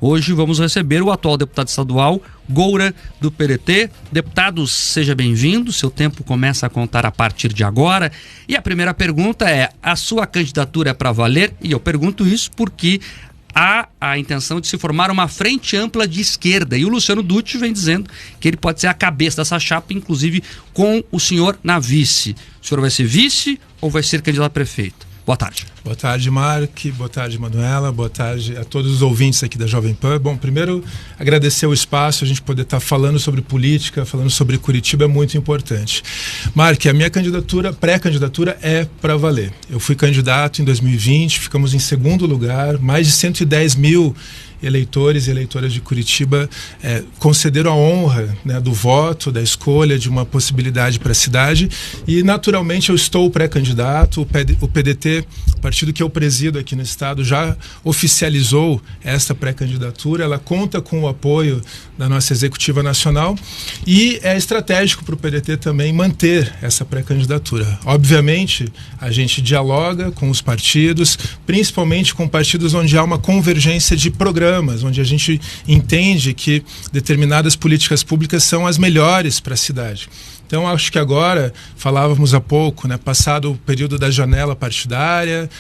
Hoje vamos receber o atual deputado estadual, Goura, do PDT. Deputado, seja bem-vindo, seu tempo começa a contar a partir de agora. E a primeira pergunta é, a sua candidatura é para valer? E eu pergunto isso porque há a intenção de se formar uma frente ampla de esquerda. E o Luciano Dutti vem dizendo que ele pode ser a cabeça dessa chapa, inclusive com o senhor na vice. O senhor vai ser vice ou vai ser candidato a prefeito? Boa tarde. Boa tarde, Mark. Boa tarde, Manuela. Boa tarde a todos os ouvintes aqui da Jovem Pan. Bom, primeiro, agradecer o espaço, a gente poder estar falando sobre política, falando sobre Curitiba é muito importante. Mark, a minha candidatura, pré-candidatura é para valer. Eu fui candidato em 2020, ficamos em segundo lugar, mais de 110 mil eleitores e eleitoras de Curitiba concederam a honra, né, do voto, da escolha de uma possibilidade para a cidade e naturalmente eu estou pré-candidato. O PDT, partido que eu presido aqui no estado, já oficializou esta pré-candidatura, ela conta com o apoio da nossa executiva nacional e é estratégico para o PDT também manter essa pré-candidatura. Obviamente a gente dialoga com os partidos, principalmente com partidos onde há uma convergência de programas, onde a gente entende que determinadas políticas públicas são as melhores para a cidade. Então, acho que agora, falávamos há pouco, né, passado o período da janela partidária,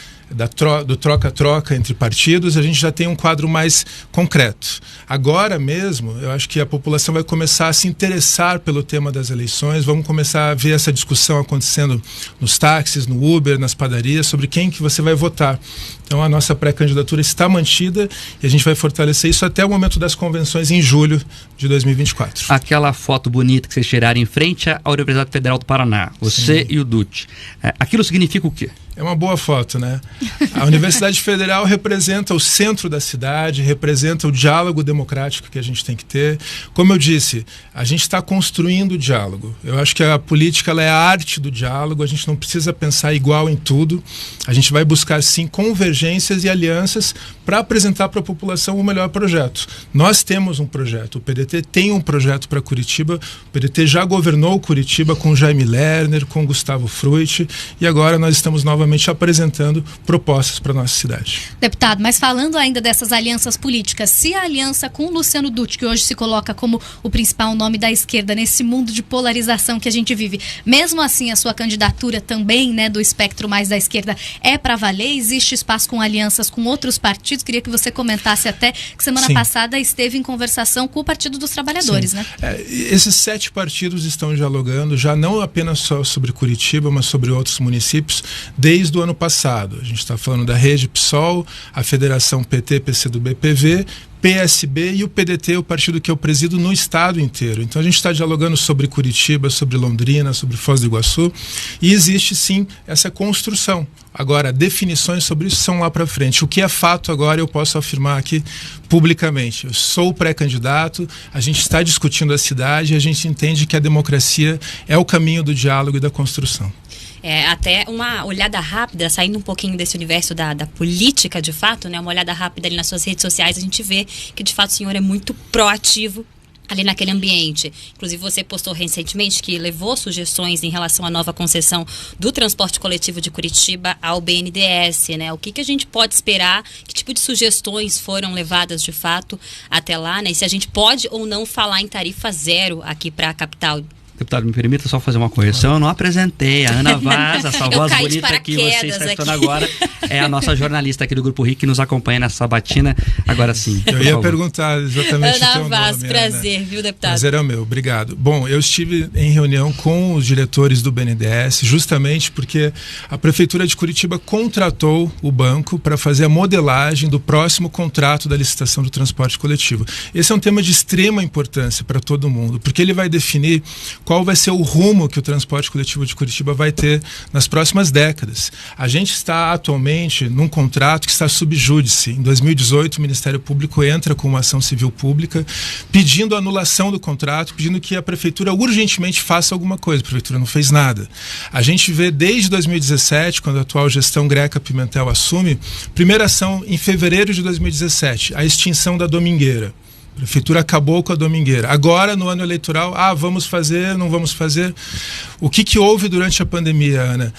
do troca-troca entre partidos, a gente já tem um quadro mais concreto. Agora mesmo, eu acho que a população vai começar a se interessar pelo tema das eleições, vamos começar a ver essa discussão acontecendo nos táxis, no Uber, nas padarias, sobre quem que você vai votar. Então, a nossa pré-candidatura está mantida e a gente vai fortalecer isso até o momento das convenções em julho de 2024. Aquela foto bonita que vocês tiraram em frente à Universidade Federal do Paraná, você Sim. e o Dutti, aquilo significa o quê? É uma boa foto, né? A Universidade Federal representa o centro da cidade, representa o diálogo democrático que a gente tem que ter. Como eu disse, a gente está construindo o diálogo. Eu acho que a política ela é a arte do diálogo, a gente não precisa pensar igual em tudo. A gente vai buscar, sim, convergências e alianças para apresentar para a população o melhor projeto. Nós temos um projeto, o PDT tem um projeto para Curitiba, o PDT já governou Curitiba com Jaime Lerner, com Gustavo Frutti, e agora nós estamos novamente apresentando propostas para a nossa cidade. Deputado, mas falando ainda dessas alianças políticas, se a aliança com o Luciano Dutti, que hoje se coloca como o principal nome da esquerda nesse mundo de polarização que a gente vive, mesmo assim a sua candidatura também, né, do espectro mais da esquerda é para valer? Existe espaço com alianças com outros partidos? Queria que você comentasse até que semana Sim. passada esteve em conversação com o Partido dos Trabalhadores, Sim. né? Esses 7 partidos estão dialogando, já não apenas só sobre Curitiba, mas sobre outros municípios, desde o ano passado. A gente está falando da Rede PSOL, a Federação PT, PCdoB, PV, PSB e o PDT, o partido que eu presido no estado inteiro. Então a gente está dialogando sobre Curitiba, sobre Londrina, sobre Foz do Iguaçu e existe sim essa construção. Agora, definições sobre isso são lá para frente. O que é fato agora eu posso afirmar aqui publicamente. Eu sou pré-candidato, a gente está discutindo a cidade e a gente entende que a democracia é o caminho do diálogo e da construção. Até uma olhada rápida, saindo um pouquinho desse universo da política de fato, né? Uma olhada rápida ali nas suas redes sociais, a gente vê que de fato o senhor é muito proativo ali naquele ambiente. Inclusive você postou recentemente que levou sugestões em relação à nova concessão do transporte coletivo de Curitiba ao BNDES, né? O que a gente pode esperar? Que tipo de sugestões foram levadas de fato até lá, né? E se a gente pode ou não falar em tarifa zero aqui para a capital? Deputado, me permita só fazer uma correção. Eu não apresentei a Ana Vaz, essa voz bonita que você está escutando agora. É a nossa jornalista aqui do Grupo RIC que nos acompanha nessa sabatina. Agora sim. Eu ia perguntar exatamente o teu Ana Vaz, nome, prazer, Ana. Viu, deputado? Prazer é o meu, obrigado. Bom, eu estive em reunião com os diretores do BNDES, justamente porque a Prefeitura de Curitiba contratou o banco para fazer a modelagem do próximo contrato da licitação do transporte coletivo. Esse é um tema de extrema importância para todo mundo, porque ele vai definir qual vai ser o rumo que o transporte coletivo de Curitiba vai ter nas próximas décadas. A gente está atualmente num contrato que está sub júdice. Em 2018, o Ministério Público entra com uma ação civil pública pedindo a anulação do contrato, pedindo que a Prefeitura urgentemente faça alguma coisa. A Prefeitura não fez nada. A gente vê desde 2017, quando a atual gestão Greca Pimentel assume, primeira ação em fevereiro de 2017, a extinção da Domingueira. A Prefeitura acabou com a Domingueira. Agora, no ano eleitoral, vamos fazer, não vamos fazer. O que houve durante a pandemia, Ana?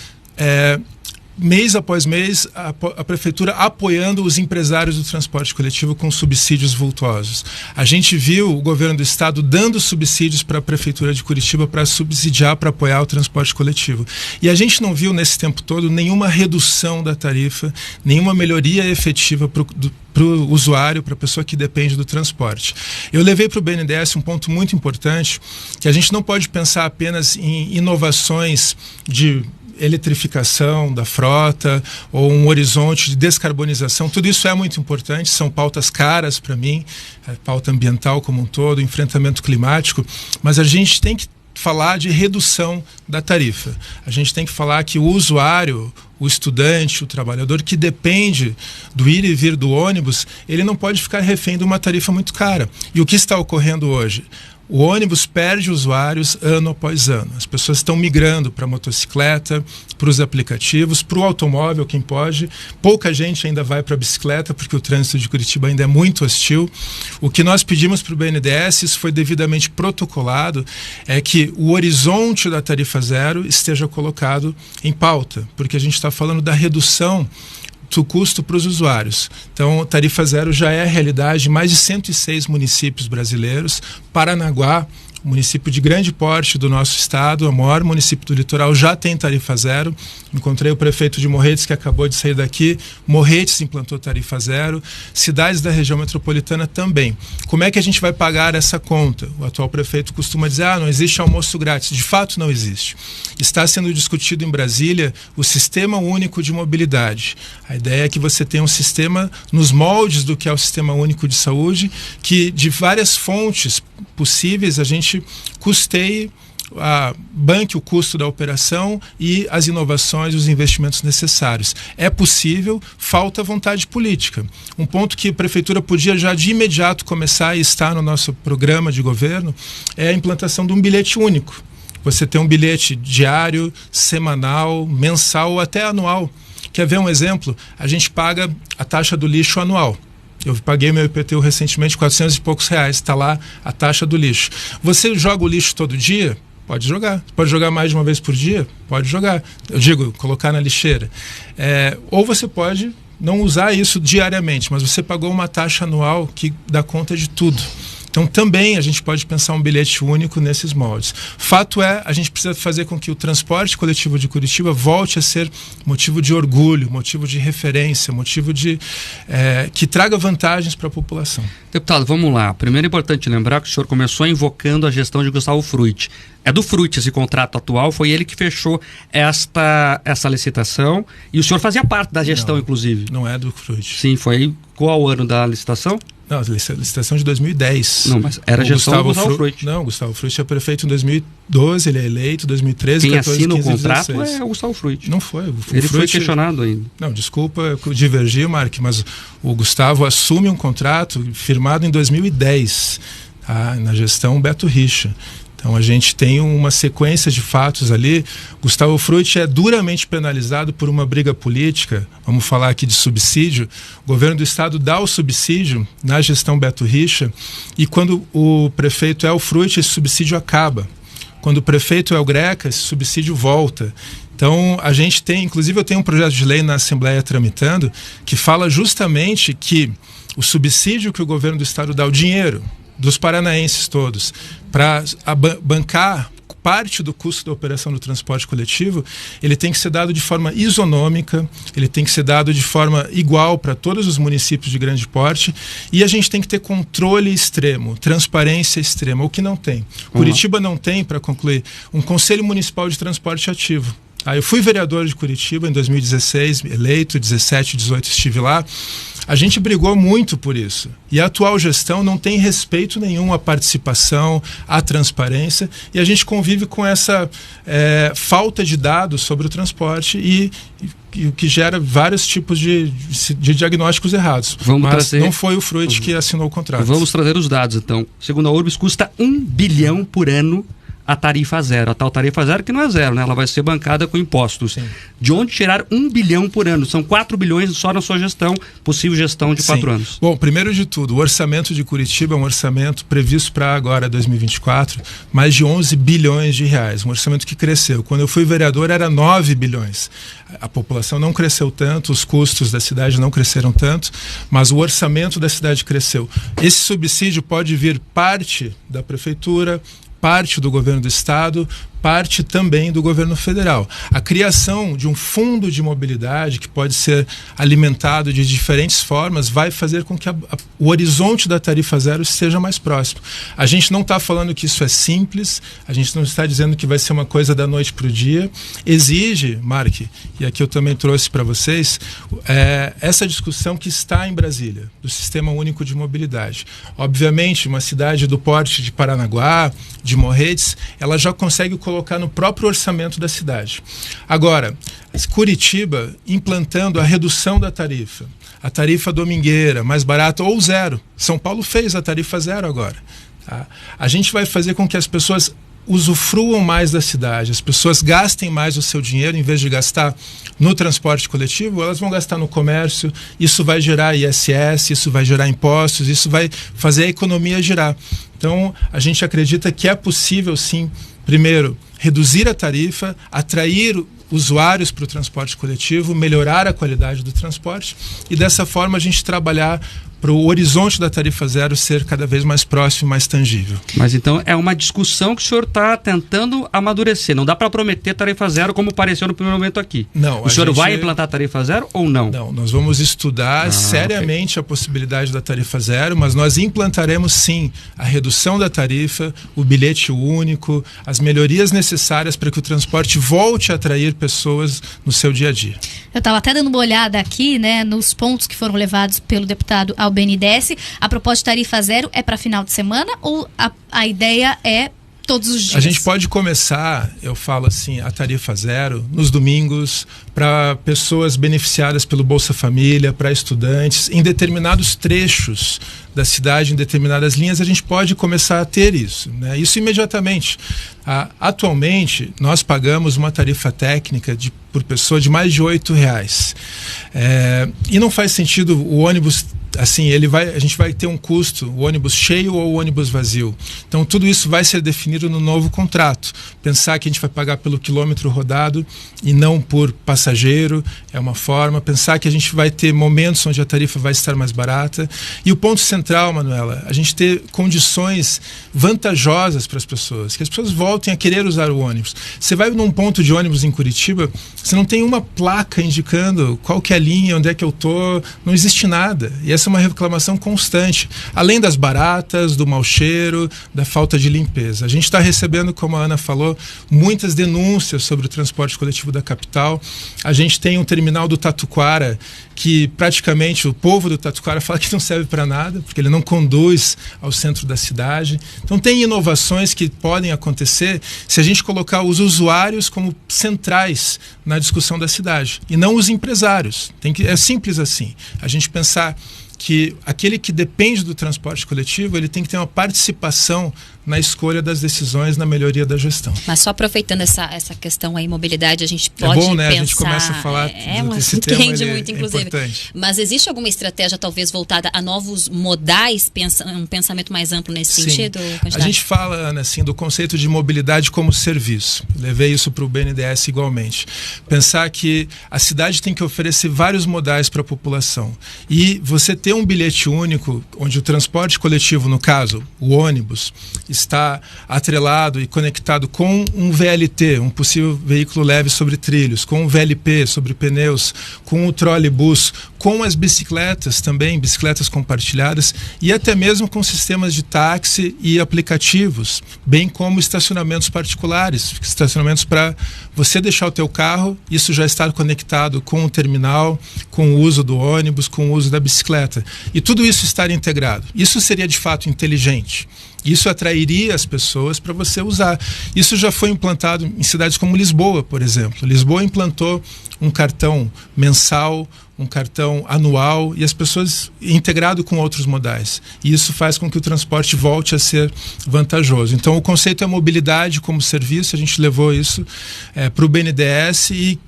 mês após mês, a prefeitura apoiando os empresários do transporte coletivo com subsídios vultosos. A gente viu o governo do estado dando subsídios para a prefeitura de Curitiba para subsidiar, para apoiar o transporte coletivo. E a gente não viu nesse tempo todo nenhuma redução da tarifa, nenhuma melhoria efetiva para o usuário, para a pessoa que depende do transporte. Eu levei para o BNDES um ponto muito importante, que a gente não pode pensar apenas em inovações de eletrificação da frota ou um horizonte de descarbonização. Tudo isso é muito importante, são pautas caras para mim, pauta ambiental como um todo, enfrentamento climático, mas a gente tem que falar de redução da tarifa. A gente tem que falar que o usuário, o estudante, o trabalhador que depende do ir e vir do ônibus, ele não pode ficar refém de uma tarifa muito cara. E o que está ocorrendo hoje? O ônibus perde usuários ano após ano. As pessoas estão migrando para a motocicleta, para os aplicativos, para o automóvel, quem pode. Pouca gente ainda vai para a bicicleta, porque o trânsito de Curitiba ainda é muito hostil. O que nós pedimos para o BNDES, isso foi devidamente protocolado, é que o horizonte da tarifa zero esteja colocado em pauta, porque a gente está falando da redução do custo para os usuários. Então, tarifa zero já é a realidade em mais de 106 municípios brasileiros. Paranaguá, município de grande porte do nosso estado, o maior município do litoral, já tem tarifa zero. Encontrei o prefeito de Morretes, que acabou de sair daqui. Morretes implantou tarifa zero. Cidades da região metropolitana também. Como é que a gente vai pagar essa conta? O atual prefeito costuma dizer, não existe almoço grátis. De fato, não existe. Está sendo discutido em Brasília o Sistema Único de Mobilidade. A ideia é que você tenha um sistema nos moldes do que é o Sistema Único de Saúde, que de várias fontes possíveis a gente custeie, banque o custo da operação e as inovações e os investimentos necessários. É possível, falta vontade política. Um ponto que a prefeitura podia já de imediato começar e está no nosso programa de governo é a implantação de um bilhete único. Você tem um bilhete diário, semanal, mensal ou até anual. Quer ver um exemplo? A gente paga a taxa do lixo anual. Eu paguei meu IPTU recentemente, R$400 e poucos, está lá a taxa do lixo. Você joga o lixo todo dia? Pode jogar. Pode jogar mais de uma vez por dia? Pode jogar. Eu digo, colocar na lixeira. Ou você pode não usar isso diariamente, mas você pagou uma taxa anual que dá conta de tudo. Então também a gente pode pensar um bilhete único nesses moldes. Fato é, a gente precisa fazer com que o transporte coletivo de Curitiba volte a ser motivo de orgulho, motivo de referência, motivo de que traga vantagens para a população. Deputado, vamos lá. Primeiro é importante lembrar que o senhor começou invocando a gestão de Gustavo Frutti. É do Frutti esse contrato atual, foi ele que fechou essa licitação e o senhor fazia parte da gestão, inclusive. Não é do Frutti. Sim, foi qual o ano da licitação? Não, a licitação de 2010. Não, mas era a gestão do Gustavo Frutti. Não, Gustavo Frutti é prefeito em 2012, ele é eleito, 2013, Quem 14, assina 15, o contrato 16. é o Gustavo Frutti. Não foi. Ele foi questionado ainda. Não, desculpa, eu divergi, Mark, mas o Gustavo assume um contrato firmado em 2010, na gestão Beto Richa. Então a gente tem uma sequência de fatos ali. Gustavo Frutti é duramente penalizado por uma briga política. Vamos falar aqui de subsídio. O governo do estado dá o subsídio na gestão Beto Richa e quando o prefeito é o Frutti, esse subsídio acaba. Quando o prefeito é o Greca, esse subsídio volta. Então a gente tem, inclusive eu tenho um projeto de lei na Assembleia tramitando que fala justamente que o subsídio que o governo do estado dá, o dinheiro dos paranaenses todos, para bancar parte do custo da operação do transporte coletivo, ele tem que ser dado de forma isonômica, ele tem que ser dado de forma igual para todos os municípios de grande porte e a gente tem que ter controle extremo, transparência extrema, o que não tem. Curitiba não tem, para concluir, um Conselho Municipal de Transporte Ativo. Eu fui vereador de Curitiba em 2016, eleito, 17, 18 estive lá. A gente brigou muito por isso. E a atual gestão não tem respeito nenhum à participação, à transparência, e a gente convive com essa falta de dados sobre o transporte e o que gera vários tipos de diagnósticos errados. Mas não foi o Frutti que assinou o contrato. Vamos trazer os dados, então. Segundo a Urbis, custa 1 bilhão por ano a tarifa zero. A tal tarifa zero que não é zero, né? Ela vai ser bancada com impostos. Sim. De onde tirar 1 bilhão por ano? São 4 bilhões só na sua gestão, possível gestão de 4 anos. Bom, primeiro de tudo, o orçamento de Curitiba é um orçamento previsto para agora, 2024, mais de 11 bilhões de reais. Um orçamento que cresceu. Quando eu fui vereador era 9 bilhões. A população não cresceu tanto, os custos da cidade não cresceram tanto, mas o orçamento da cidade cresceu. Esse subsídio pode vir parte da prefeitura, parte do governo do estado, parte também do governo federal. A criação de um fundo de mobilidade que pode ser alimentado de diferentes formas vai fazer com que o horizonte da tarifa zero esteja mais próximo. A gente não está falando que isso é simples, a gente não está dizendo que vai ser uma coisa da noite para o dia. Exige, Mark, e aqui eu também trouxe para vocês, essa discussão que está em Brasília, do Sistema Único de Mobilidade. Obviamente, uma cidade do porte de Paranaguá, de Morretes, ela já consegue colocar no próprio orçamento da cidade. Agora, Curitiba implantando a redução da tarifa, a tarifa domingueira, mais barata ou zero. São Paulo fez a tarifa zero agora. Tá? A gente vai fazer com que as pessoas usufruam mais da cidade, as pessoas gastem mais o seu dinheiro, em vez de gastar no transporte coletivo, elas vão gastar no comércio, isso vai gerar ISS, isso vai gerar impostos, isso vai fazer a economia girar. Então, a gente acredita que é possível, sim, primeiro, reduzir a tarifa, atrair usuários para o transporte coletivo, melhorar a qualidade do transporte e, dessa forma, a gente trabalhar para o horizonte da tarifa zero ser cada vez mais próximo e mais tangível. Mas então é uma discussão que o senhor está tentando amadurecer. Não dá para prometer tarifa zero como pareceu no primeiro momento aqui. Não. O senhor vai implantar a tarifa zero ou não? Não, nós vamos estudar seriamente a possibilidade da tarifa zero, mas nós implantaremos sim a redução da tarifa, o bilhete único, as melhorias necessárias para que o transporte volte a atrair pessoas no seu dia a dia. Eu estava até dando uma olhada aqui, né, nos pontos que foram levados pelo deputado ao BNDES. A proposta de tarifa zero é para final de semana ou a ideia é todos os dias? A gente pode começar, eu falo assim, a tarifa zero nos domingos, para pessoas beneficiadas pelo Bolsa Família, para estudantes, em determinados trechos da cidade, em determinadas linhas, a gente pode começar a ter isso, né? Isso imediatamente. Atualmente, nós pagamos uma tarifa técnica por pessoa de mais de R$8. E não faz sentido o ônibus, assim, a gente vai ter um custo, o ônibus cheio ou o ônibus vazio. Então, tudo isso vai ser definido no novo contrato. Pensar que a gente vai pagar pelo quilômetro rodado e não por passageiro é uma forma. Pensar que a gente vai ter momentos onde a tarifa vai estar mais barata. E o ponto central, Manuela, a gente ter condições vantajosas para as pessoas, que as pessoas voltem a querer usar o ônibus. Você vai num ponto de ônibus em Curitiba, você não tem uma placa indicando qual que é a linha, onde é que eu tô, não existe nada. E essa é uma reclamação constante, além das baratas, do mau cheiro, da falta de limpeza. A gente está recebendo, como a Ana falou, muitas denúncias sobre o transporte coletivo da capital. A gente tem um terminal do Tatuquara que praticamente o povo do Tatuquara fala que não serve para nada, porque ele não conduz ao centro da cidade. Então tem inovações que podem acontecer se a gente colocar os usuários como centrais na discussão da cidade e não os empresários. É simples assim. A gente pensar que aquele que depende do transporte coletivo, ele tem que ter uma participação na escolha das decisões, na melhoria da gestão. Mas só aproveitando essa questão aí, mobilidade, a gente pode bom, né? pensar... A gente começa a falar desse tema, rende muito, inclusive. Importante. Mas existe alguma estratégia, talvez, voltada a novos modais, um pensamento mais amplo nesse sentido, candidato? A gente fala, Ana, assim, do conceito de mobilidade como serviço. Levei isso para o BNDES igualmente. Pensar que a cidade tem que oferecer vários modais para a população. E você ter um bilhete único, onde o transporte coletivo, no caso, o ônibus, está atrelado e conectado com um VLT, um possível veículo leve sobre trilhos, com um VLP sobre pneus, com o trolebus, com as bicicletas também, bicicletas compartilhadas e até mesmo com sistemas de táxi e aplicativos, bem como estacionamentos particulares, estacionamentos para você deixar o teu carro, isso já está conectado com o terminal, com o uso do ônibus, com o uso da bicicleta. ciclista. E tudo isso estar integrado. Isso seria de fato inteligente. Isso atrairia as pessoas para você usar. Isso já foi implantado em cidades como Lisboa, por exemplo. Lisboa implantou um cartão mensal, um cartão anual, e as pessoas integrado com outros modais. E isso faz com que o transporte volte a ser vantajoso. Então o conceito é mobilidade como serviço, a gente levou isso para o BNDES e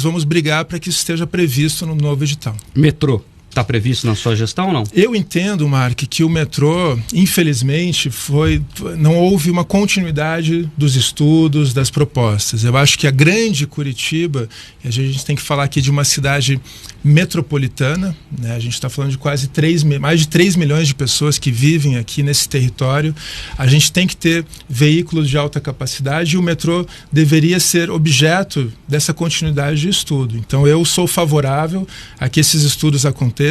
vamos brigar para que isso esteja previsto no novo edital. Metrô. Está previsto na sua gestão ou não? Eu entendo, Mark, que o metrô, infelizmente, não houve uma continuidade dos estudos, das propostas. Eu acho que a grande Curitiba, e a gente tem que falar aqui de uma cidade metropolitana, né? A gente está falando de mais de 3 milhões de pessoas que vivem aqui nesse território. A gente tem que ter veículos de alta capacidade e o metrô deveria ser objeto dessa continuidade de estudo. Então eu sou favorável a que esses estudos aconteçam.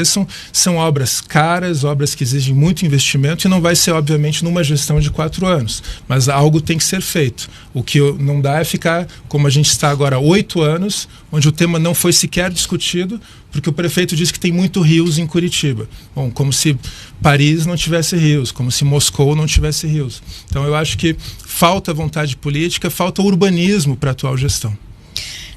São obras caras, obras que exigem muito investimento e não vai ser, obviamente, numa gestão de 4 anos. Mas algo tem que ser feito. O que não dá é ficar, como a gente está agora, 8 anos, onde o tema não foi sequer discutido, porque o prefeito disse que tem muito rios em Curitiba. Bom, como se Paris não tivesse rios, como se Moscou não tivesse rios. Então eu acho que falta vontade política, falta urbanismo para a atual gestão.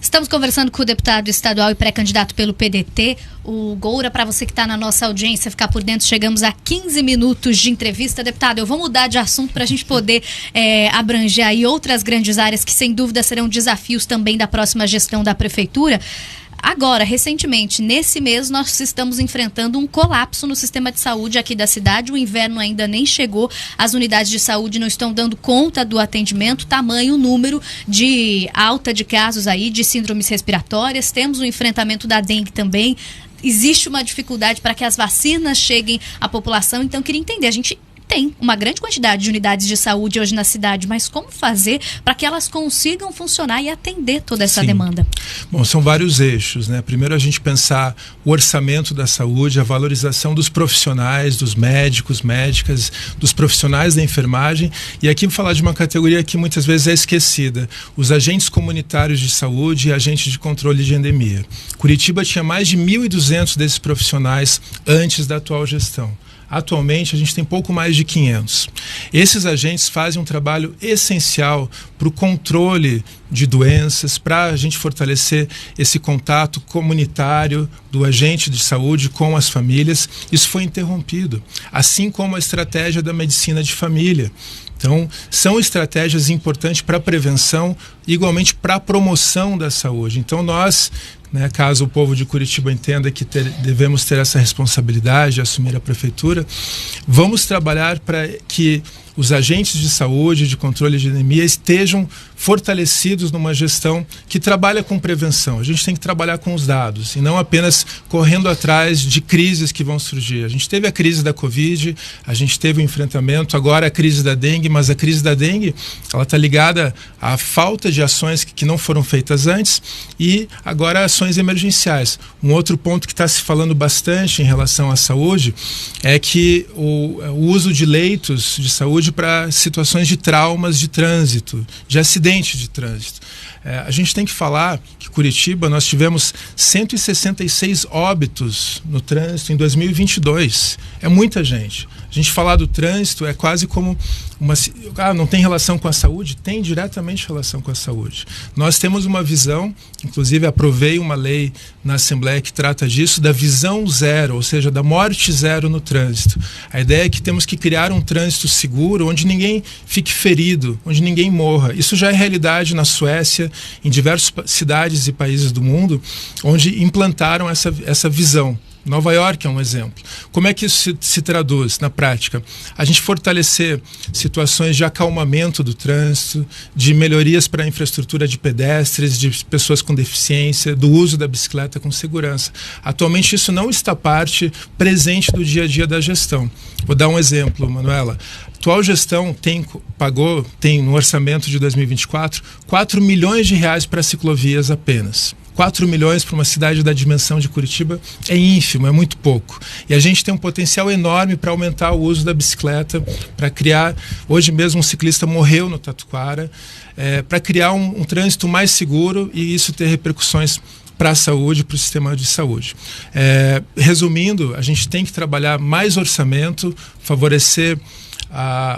Estamos conversando com o deputado estadual e pré-candidato pelo PDT, o Goura. Para você que está na nossa audiência, ficar por dentro, chegamos a 15 minutos de entrevista. Deputado, eu vou mudar de assunto para a gente poder abranger aí outras grandes áreas que sem dúvida serão desafios também da próxima gestão da prefeitura. Agora, recentemente, nesse mês, nós estamos enfrentando um colapso no sistema de saúde aqui da cidade. O inverno ainda nem chegou, as unidades de saúde não estão dando conta do atendimento, tamanho o número de alta de casos aí de síndromes respiratórias. Temos o enfrentamento da dengue também. Existe uma dificuldade para que as vacinas cheguem à população. Então, queria entender, a gente tem uma grande quantidade de unidades de saúde hoje na cidade, mas como fazer para que elas consigam funcionar e atender toda essa demanda? Bom, são vários eixos, né? Primeiro a gente pensar o orçamento da saúde, a valorização dos profissionais, dos médicos, médicas, dos profissionais da enfermagem, e aqui vou falar de uma categoria que muitas vezes é esquecida, os agentes comunitários de saúde e agentes de controle de endemia. Curitiba tinha mais de 1.200 desses profissionais antes da atual gestão. Atualmente, a gente tem pouco mais de 500. Esses agentes fazem um trabalho essencial para o controle de doenças, para a gente fortalecer esse contato comunitário do agente de saúde com as famílias. Isso foi interrompido, assim como a estratégia da medicina de família. Então, são estratégias importantes para a prevenção, igualmente para a promoção da saúde. Então, nós, caso o povo de Curitiba entenda que devemos ter essa responsabilidade de assumir a prefeitura, vamos trabalhar para que os agentes de saúde, de controle de endemia, estejam fortalecidos numa gestão que trabalha com prevenção. A gente tem que trabalhar com os dados e não apenas correndo atrás de crises que vão surgir. A gente teve a crise da Covid, a gente teve o enfrentamento, agora a crise da dengue, mas a crise da dengue ela está ligada à falta de ações que não foram feitas antes e agora ações emergenciais. Um outro ponto que está se falando bastante em relação à saúde é que o uso de leitos de saúde para situações de traumas de trânsito, de acidente de trânsito. A gente tem que falar que Curitiba nós tivemos 166 óbitos no trânsito em 2022. É muita gente. A gente falar do trânsito é quase como não tem relação com a saúde? Tem diretamente relação com a saúde. Nós temos uma visão, inclusive aprovei uma lei na Assembleia que trata disso, da visão zero, ou seja, da morte zero no trânsito. A ideia é que temos que criar um trânsito seguro, onde ninguém fique ferido, onde ninguém morra. Isso já é realidade na Suécia, em diversas cidades e países do mundo, onde implantaram essa visão. Nova York é um exemplo. Como é que isso se traduz na prática? A gente fortalecer situações de acalmamento do trânsito, de melhorias para a infraestrutura de pedestres, de pessoas com deficiência, do uso da bicicleta com segurança. Atualmente isso não está presente do dia a dia da gestão. Vou dar um exemplo, Manuela. A atual gestão tem no orçamento de 2024 R$4 milhões para ciclovias apenas. 4 milhões para uma cidade da dimensão de Curitiba é ínfimo, é muito pouco. E a gente tem um potencial enorme para aumentar o uso da bicicleta, para criar... Hoje mesmo um ciclista morreu no Tatuquara, para criar um trânsito mais seguro e isso ter repercussões para a saúde, para o sistema de saúde. Resumindo, a gente tem que trabalhar mais orçamento, favorecer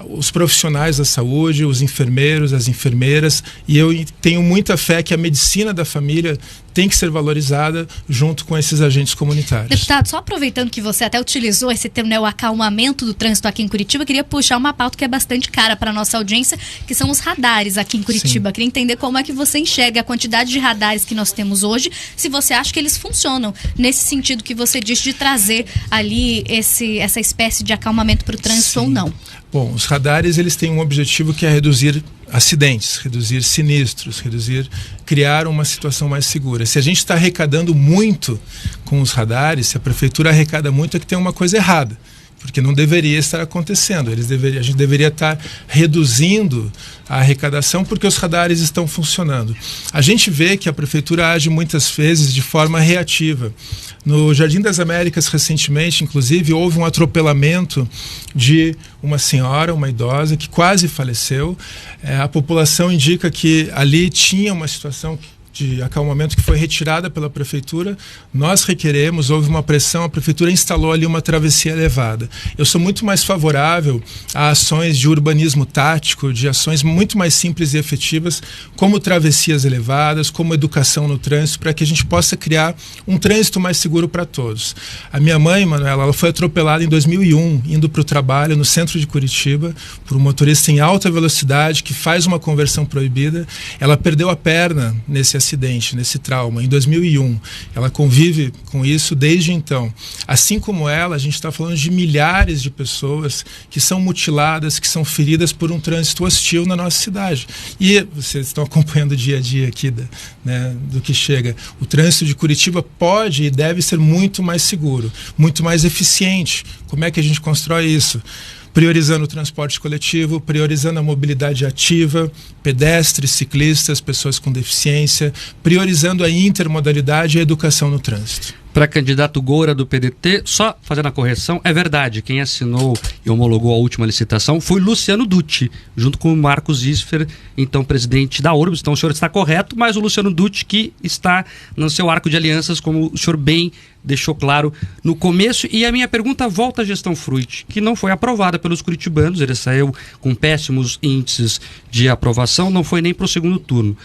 os profissionais da saúde, os enfermeiros, as enfermeiras, e eu tenho muita fé que a medicina da família tem que ser valorizada junto com esses agentes comunitários. Deputado, só aproveitando que você até utilizou esse termo, né, o acalmamento do trânsito aqui em Curitiba, eu queria puxar uma pauta que é bastante cara para a nossa audiência, que são os radares aqui em Curitiba. Sim. Queria entender como é que você enxerga a quantidade de radares que nós temos hoje, se você acha que eles funcionam nesse sentido que você disse de trazer ali essa espécie de acalmamento para o trânsito. Sim. Ou não. Bom, os radares eles têm um objetivo que é reduzir acidentes, reduzir sinistros, criar uma situação mais segura. Se a gente está arrecadando muito com os radares, se a prefeitura arrecada muito, é que tem uma coisa errada, porque não deveria estar acontecendo. A gente deveria estar reduzindo a arrecadação porque os radares estão funcionando. A gente vê que a prefeitura age muitas vezes de forma reativa. No Jardim das Américas, recentemente, inclusive, houve um atropelamento de uma senhora, uma idosa, que quase faleceu. A população indica que ali tinha uma situação de acalmamento que foi retirada pela prefeitura. Nós requeremos, houve uma pressão, a prefeitura instalou ali uma travessia elevada. Eu sou muito mais favorável a ações de urbanismo tático, de ações muito mais simples e efetivas, como travessias elevadas, como educação no trânsito, para que a gente possa criar um trânsito mais seguro para todos. A minha mãe, Manuela, ela foi atropelada em 2001, indo para o trabalho no centro de Curitiba, por um motorista em alta velocidade que faz uma conversão proibida. Ela perdeu a perna nesse acidente, nesse trauma, em 2001. Ela convive com isso desde então. Assim como ela, a gente está falando de milhares de pessoas que são mutiladas, que são feridas por um trânsito hostil na nossa cidade. E vocês estão acompanhando o dia a dia aqui do que chega. O trânsito de Curitiba pode e deve ser muito mais seguro, muito mais eficiente. Como é que a gente constrói isso? Priorizando o transporte coletivo, priorizando a mobilidade ativa, pedestres, ciclistas, pessoas com deficiência, priorizando a intermodalidade e a educação no trânsito. Para candidato Goura do PDT, só fazendo a correção, é verdade, quem assinou e homologou a última licitação foi Luciano Dutti, junto com o Marcos Isfer, então presidente da Urbs. Então o senhor está correto, mas o Luciano Dutti que está no seu arco de alianças, como o senhor bem deixou claro no começo. E a minha pergunta volta à gestão Fruit, que não foi aprovada pelos curitibanos, ele saiu com péssimos índices de aprovação, não foi nem para o segundo turno.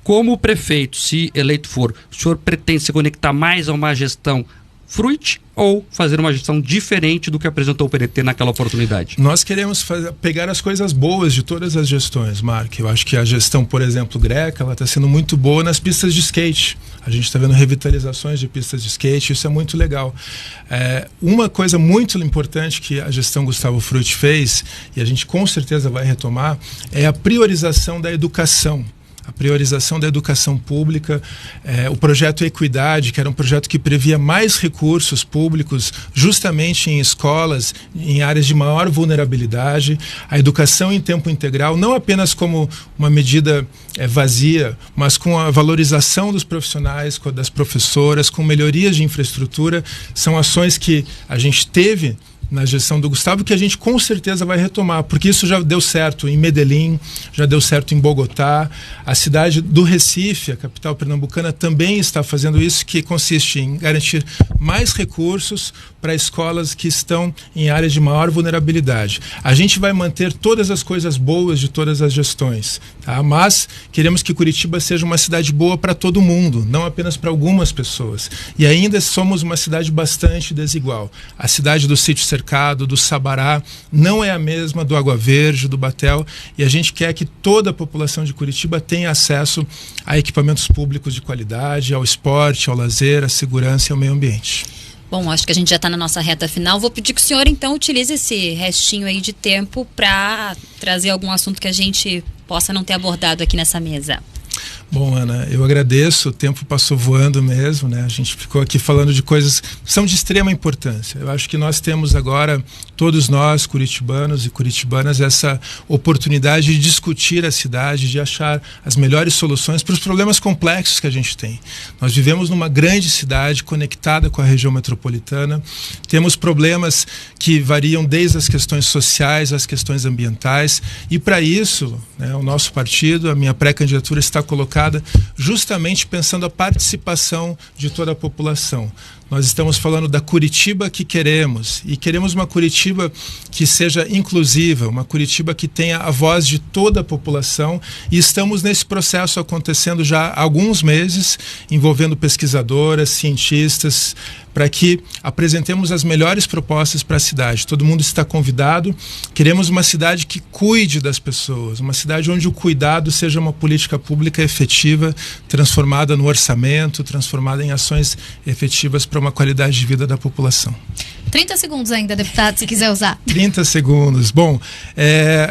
Como prefeito, se eleito for, o senhor pretende se conectar mais a uma gestão Fruit ou fazer uma gestão diferente do que apresentou o PDT naquela oportunidade? Nós queremos pegar as coisas boas de todas as gestões, Mark. Eu acho que a gestão, por exemplo, Greca, ela está sendo muito boa nas pistas de skate. A gente está vendo revitalizações de pistas de skate, isso é muito legal. Uma coisa muito importante que a gestão Gustavo Fruit fez, e a gente com certeza vai retomar, é a priorização da educação. A priorização da educação pública, o projeto Equidade, que era um projeto que previa mais recursos públicos justamente em escolas, em áreas de maior vulnerabilidade, a educação em tempo integral, não apenas como uma medida vazia, mas com a valorização dos profissionais, das professoras, com melhorias de infraestrutura, são ações que a gente teve na gestão do Gustavo, que a gente com certeza vai retomar, porque isso já deu certo em Medellín, já deu certo em Bogotá, a cidade do Recife, a capital pernambucana, também está fazendo isso, que consiste em garantir mais recursos para escolas que estão em áreas de maior vulnerabilidade. A gente vai manter todas as coisas boas de todas as gestões, tá? Mas queremos que Curitiba seja uma cidade boa para todo mundo, não apenas para algumas pessoas. E ainda somos uma cidade bastante desigual. A cidade do Sítio Cercado, do Sabará, não é a mesma do Água Verde, do Batel, e a gente quer que toda a população de Curitiba tenha acesso a equipamentos públicos de qualidade, ao esporte, ao lazer, à segurança e ao meio ambiente. Bom, acho que a gente já está na nossa reta final. Vou pedir que o senhor, então, utilize esse restinho aí de tempo para trazer algum assunto que a gente possa não ter abordado aqui nessa mesa. Bom, Ana, eu agradeço, o tempo passou voando mesmo, né? A gente ficou aqui falando de coisas que são de extrema importância. Eu acho que nós temos agora, todos nós, curitibanos e curitibanas, essa oportunidade de discutir a cidade, de achar as melhores soluções para os problemas complexos que a gente tem. Nós vivemos numa grande cidade conectada com a região metropolitana, temos problemas que variam desde as questões sociais às questões ambientais, e para isso, né, o nosso partido, a minha pré-candidatura está colocada, justamente pensando a participação de toda a população. Nós estamos falando da Curitiba que queremos, e queremos uma Curitiba que seja inclusiva, uma Curitiba que tenha a voz de toda a população, e estamos nesse processo acontecendo já há alguns meses, envolvendo pesquisadoras, cientistas, para que apresentemos as melhores propostas para a cidade. Todo mundo está convidado. Queremos uma cidade que cuide das pessoas, uma cidade onde o cuidado seja uma política pública efetiva, transformada no orçamento, transformada em ações efetivas para uma qualidade de vida da população. 30 segundos ainda, deputado, se quiser usar. 30 segundos. Bom,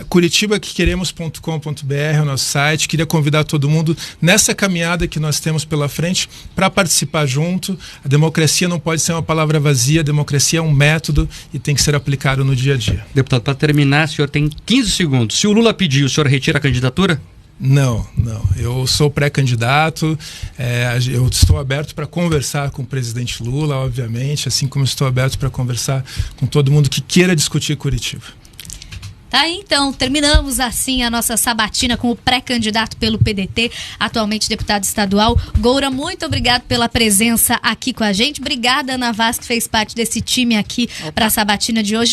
curitibaquequeremos.com.br é o nosso site. Queria convidar todo mundo nessa caminhada que nós temos pela frente para participar junto. A democracia não pode ser uma palavra vazia, a democracia é um método e tem que ser aplicado no dia a dia. Deputado, para terminar, o senhor tem 15 segundos. Se o Lula pedir, o senhor retira a candidatura? Não. Eu sou pré-candidato, eu estou aberto para conversar com o presidente Lula, obviamente, assim como estou aberto para conversar com todo mundo que queira discutir Curitiba. Tá, então, terminamos assim a nossa sabatina com o pré-candidato pelo PDT, atualmente deputado estadual. Goura, muito obrigado pela presença aqui com a gente. Obrigada, Ana Vaz, que fez parte desse time aqui para a sabatina de hoje.